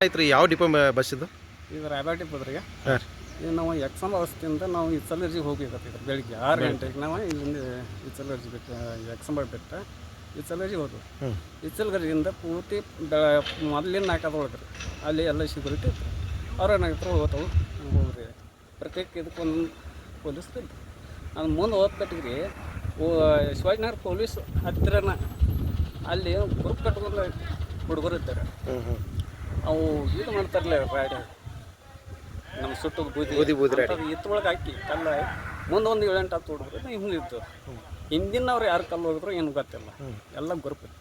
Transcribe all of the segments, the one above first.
ಆಯ್ತು ರೀ, ಯಾವ ಡಿಪೋ ಬಸ್ ಇದು? ಇದು ರಾಯಬಾಗ ಡಿಪೋ ರೀ. ಹಾಂ. ಇದು ನಾವು ಎಕ್ಸಮ್ ಅವಸ್ಥೆಯಿಂದ ನಾವು ಇಚ್ಚಲರ್ಜಿಗೆ ಹೋಗ್ಬೇಕಾಗ್ತೈತೆ ಬೆಳಿಗ್ಗೆ 6 ಗಂಟೆಗೆ. ನಾವು ಇಲ್ಲಿಂದ ಇಚ್ಚಲರ್ಜಿ ಬಿಟ್ಟು ಎಕ್ಸಂಬ ಬಿಟ್ಟು ಇಚ್ಚಲರ್ಜಿಗೆ ಹೋದ್ವು. ಇಚ್ಚಲಗರ್ಜಿಯಿಂದ ಪೂರ್ತಿ ಮೊದಲಿನ ನಾಲ್ಕದೊಳಗೆ ರೀ ಅಲ್ಲಿ ಎಲ್ಲ ಸೆಕ್ಯೂರಿಟಿ ಇತ್ತು. ಅವ್ರು ಏನಾಗಿತ್ತು ಹೋಗ್ತಾವೆ ಹೋಗ್ರಿ ಪ್ರತ್ಯೇಕ ಇದಕ್ಕೊಂದು ಪೊಲೀಸ್ ಇತ್ತು. ಅದು ಮುಂದೆ ಹೋಗ್ಕಟ್ಟಿಗ್ರಿ ಶಿವಾಜಿನಗರ ಪೊಲೀಸ್ ಹತ್ತಿರನ ಅಲ್ಲಿ ಗ್ರೂಪ್ ಕಟ್ಕೊಂಡು ಹುಡುಗರು ಇದ್ದಾರೆ. ಅವು ಇದು ಮಾಡ್ತಾರಲ್ಲ ರಾಡಿ ನಮ್ಮ ಸುಟ್ಟು ಬೂದಿ ಇತ್ತೊಳಗೆ ಹಾಕಿ ಕಲ್ಲ ಮುಂದೆ ಒಂದು 7-8 ಹತ್ತು ಹುಡುಗರು ಹಿಂಗೆ ಇತ್ತು. ಹಿಂದಿನವ್ರು ಯಾರು ಕಲ್ಲು ಹೋಗಿದ್ರು ಏನು ಗೊತ್ತಿಲ್ಲ, ಎಲ್ಲ ಗ್ರೂಪ್ ಇತ್ತು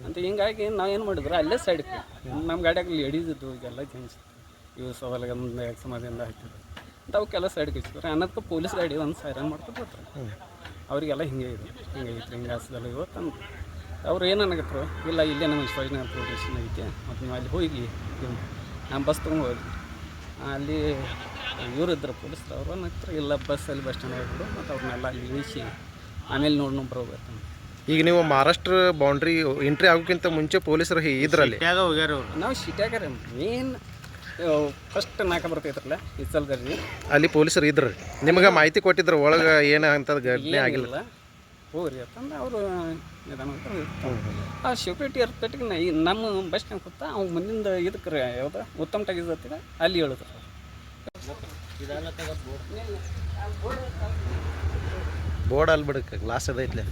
ಅಂತ. ಹಿಂಗಾಗಿ ನಾವೇನು ಮಾಡಿದ್ರು ಅಲ್ಲೇ ಸೈಡ್ಗೆ ನಮ್ಮ ಗಾಡಿಯಾಗ ಲೇಡೀಸ್ ಇದ್ದು ಈಗೆಲ್ಲ ಜೆಂಟ್ಸ್ ಇವು ಸವಾಲಿಗೆ ಒಂದು ಎಕ್ಸಮದಿಂದ ಹಾಕಿದ್ರು ಅಂತ ಅವಕ್ಕೆಲ್ಲ ಸೈಡ್ಗೆ ಇಚ್ಚಿದ್ರು. ಅನ್ನೋದಕ್ಕೆ ಪೊಲೀಸ್ ಗಾಡಿ ಒಂದು ಸೈರನ್ ಮಾಡ್ಕೊಂಡು ಬರ್ತಾರೆ. ಅವರಿಗೆಲ್ಲ ಹಿಂಗೆ ಇದೆ ಹಿಂಗೈತ್ರಿ ಹಿಂಗೆ ಹಾಸದಲ್ಲಿ ಇವತ್ತು ಅಂತ ಅವ್ರು ಏನಾಗತ್ತರು. ಇಲ್ಲ ಇಲ್ಲೇ ನಮ್ಮ ಶಿವಾಜಿನಗರ ಪೊಲೀಸ್ ಸ್ಟೇಷನ್ ಐತೆ ಮತ್ತು ನೀವು ಅಲ್ಲಿ ಹೋಗಿ ನಮ್ಮ ಬಸ್ ತೊಗೊಂಡು ಹೋಗಿ ಅಲ್ಲಿ ಇವರು ಇದ್ರು ಪೊಲೀಸರು. ಅವರು ಅನ್ನಕ್ತಾರೆ ಇಲ್ಲ ಬಸ್ಸಲ್ಲಿ ಬಸ್ ಸ್ಟ್ಯಾಂಡ್ ಆಗಿಬಿಡು ಮತ್ತು ಅವ್ರನ್ನೆಲ್ಲ ಅಲ್ಲಿ ಇಳಿಸಿ ಆಮೇಲೆ ನೋಡಿ ಬರೋಬೇಕು. ಈಗ ನೀವು ಮಹಾರಾಷ್ಟ್ರ ಬೌಂಡ್ರಿ ಎಂಟ್ರಿ ಆಗೋಕ್ಕಿಂತ ಮುಂಚೆ ಪೊಲೀಸರು ಇದ್ರಲ್ಲಿ ಹೋಗ್ಯಾರ ನಾವು ಸಿಟ್ಯಾಗಾರ ಮೇನ್ ಫಸ್ಟ್ ನಾಲ್ಕ ಬರ್ತೈತ್ರಲ್ಲ ಇಚ್ಚಲಗರ್ಜಿ ಅಲ್ಲಿ ಪೊಲೀಸರು ಇದ್ರು. ನಿಮಗೆ ಮಾಹಿತಿ ಕೊಟ್ಟಿದ್ರು ಒಳಗೆ ಏನು ಅಂತ ಘಟನೆ ಆಗಿಲ್ಲ ಹೋಗ್ರಿ ಅಂತಂದ್ರೆ ಅವರು ನಿಧಾನ ಆ ಸೆಕ್ಯೂರಿಟಿ ಇರ್ತಟ್ಟಿಗೆ ನಮ್ಮ ಬಸ್ ಸ್ಟ್ಯಾಂಡ್ ಕೂತ ಅವ್ನು ಮುಂದಿಂದ ಇದಕ್ಕೆ ರೀ ಯಾವ್ದು ಉತ್ತಮ ಟಗಿಸತ್ತಿಲ್ಲ ಅಲ್ಲಿ ಹೇಳಿದ್ರು. ಬೋರ್ಡ್ ಅಲ್ಲಿ ಬಿಡಕ್ಕೆ ಗ್ಲಾಸ್ ಅದೈತ್ಲೆ.